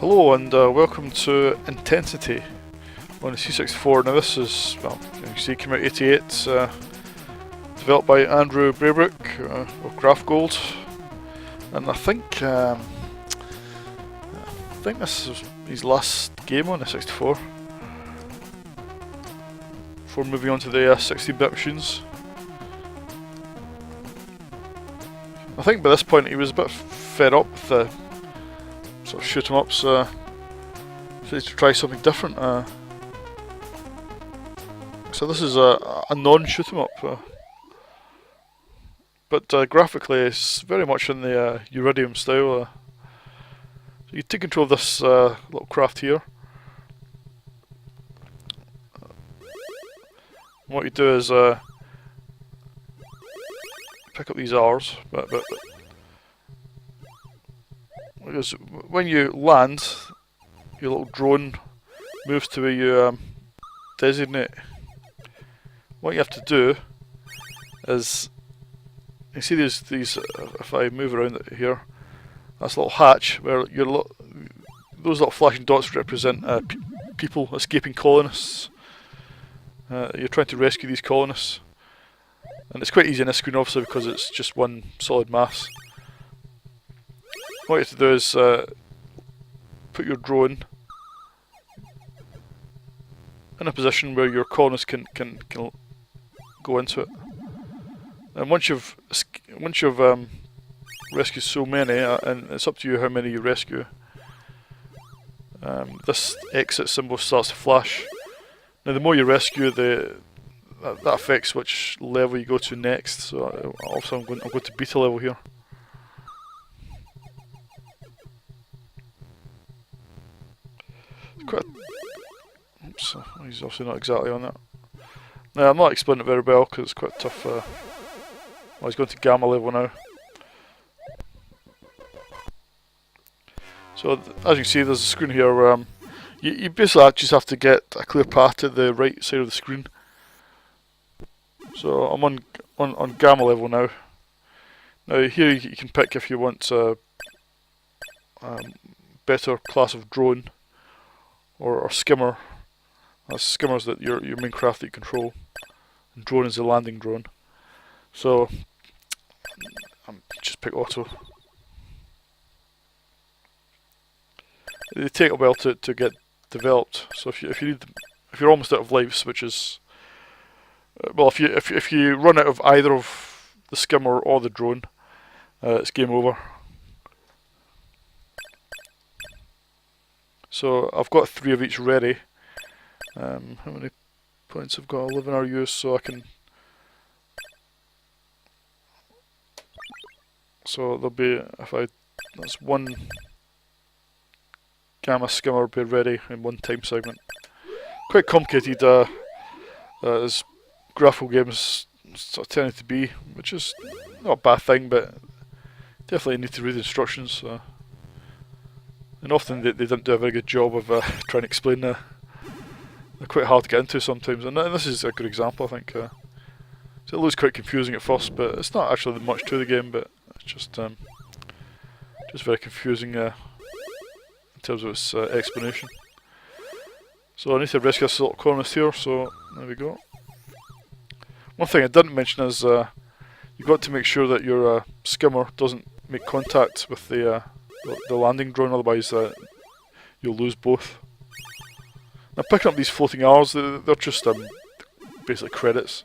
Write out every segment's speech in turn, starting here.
Hello and welcome to Intensity on the C64. Now this is, well, you can see, came out 88, developed by Andrew Braybrook of Graph Gold, and I think this is his last game on the 64 before moving on to the 16-bit machines. I think by this point he was a bit fed up with the sort of shoot 'em ups, so to try something different. So this is a non-shoot 'em up, but graphically it's very much in the Iridium style. So you take control of this little craft here. What you do is pick up these R's, but because when you land, your little drone moves to where you designate. What you have to do is, you see these if I move around it here, that's a little hatch where those little flashing dots represent people, escaping colonists. You're trying to rescue these colonists, and it's quite easy on this screen obviously because it's just one solid mass. What you have to do is put your drone in a position where your colonists can go into it. And once you've rescued so many, and it's up to you how many you rescue, this exit symbol starts to flash. Now the more you rescue, that affects which level you go to next. So also I'm going to beta level here. Oops, he's obviously not exactly on that. Now I'm not explaining it very well because it's quite tough. Well, he's going to gamma level now. So as you can see, there's a screen here where you basically just have to get a clear path to the right side of the screen. So I'm on gamma level now. Now here you can pick if you want a better class of drone or skimmer. Skimmer's that your main craft that you control, and drone is the landing drone. So just pick auto. They take a while to get developed. So if you're almost out of lives, which is well, if you run out of either of the skimmer or the drone, it's game over. So I've got 3 of each ready. How many points I've got? 11 are used, so I can. So there'll be, that's one gamma skimmer be ready in one time segment. Quite complicated as graphical games sort of tend to be, which is not a bad thing, but definitely need to read the instructions. And often they don't do a very good job of trying to explain the. They're quite hard to get into sometimes, and this is a good example, I think. So it looks quite confusing at first, but it's not actually much to the game, but it's just very confusing in terms of its explanation. So I need to rescue this little colonist here, so there we go. One thing I didn't mention is you've got to make sure that your skimmer doesn't make contact with the landing drone, otherwise you'll lose both. Now picking up these floating R's, they're just basically credits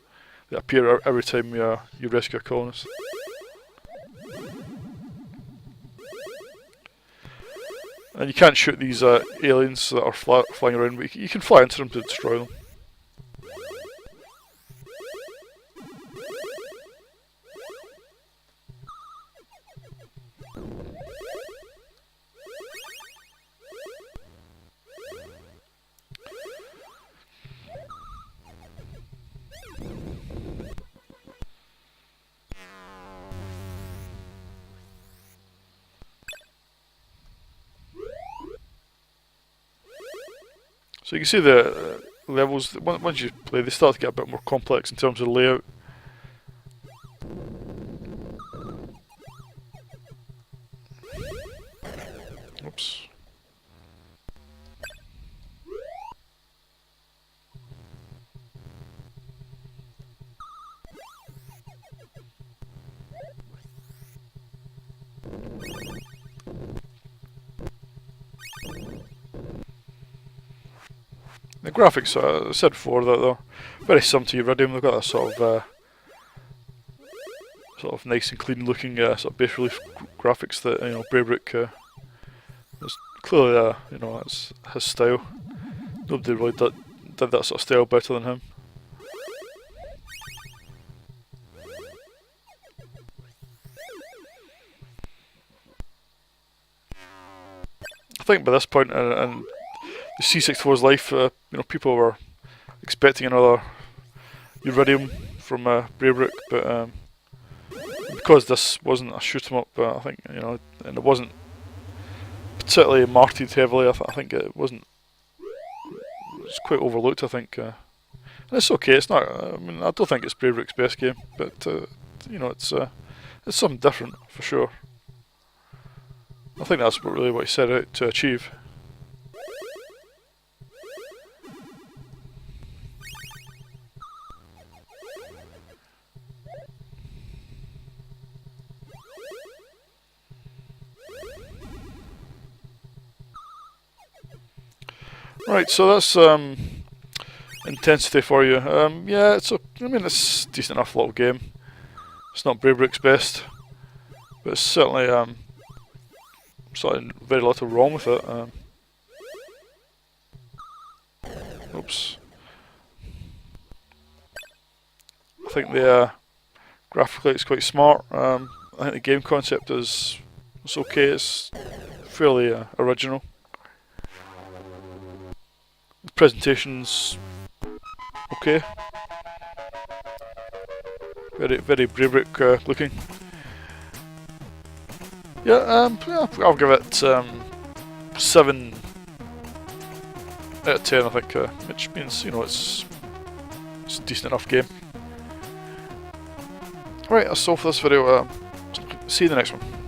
that appear every time you rescue a colonist. And you can't shoot these aliens that are flying around, but you can fly into them to destroy them. So you can see the levels, once you play, they start to get a bit more complex in terms of layout. Oops. The graphics, I said before, that they're very similar to Iridium. They've got that sort of nice and clean looking sort of bas relief graphics that Braybrook is clearly that's his style. Nobody really did that sort of style better than him. I think by this point in the C64's life, people were expecting another Iridium from Braybrook, but because this wasn't a shoot 'em up, I think and it wasn't particularly marketed heavily. I think it wasn't. It's quite overlooked. I think, and it's okay. It's not. I mean, I don't think it's Braybrook's best game, but it's something different for sure. I think that's really what he set out to achieve. Right, so that's intensity for you. Yeah, it's it's a decent enough little game. It's not Braybrook's best, but it's certainly very little wrong with it. Oops. I think the graphically it's quite smart. I think the game concept it's okay. It's fairly original. The presentation's okay. Very Braybrook looking. Yeah, I'll give it 7 out of 10. I think, which means it's a decent enough game. Right, that's all for this video. See you in the next one.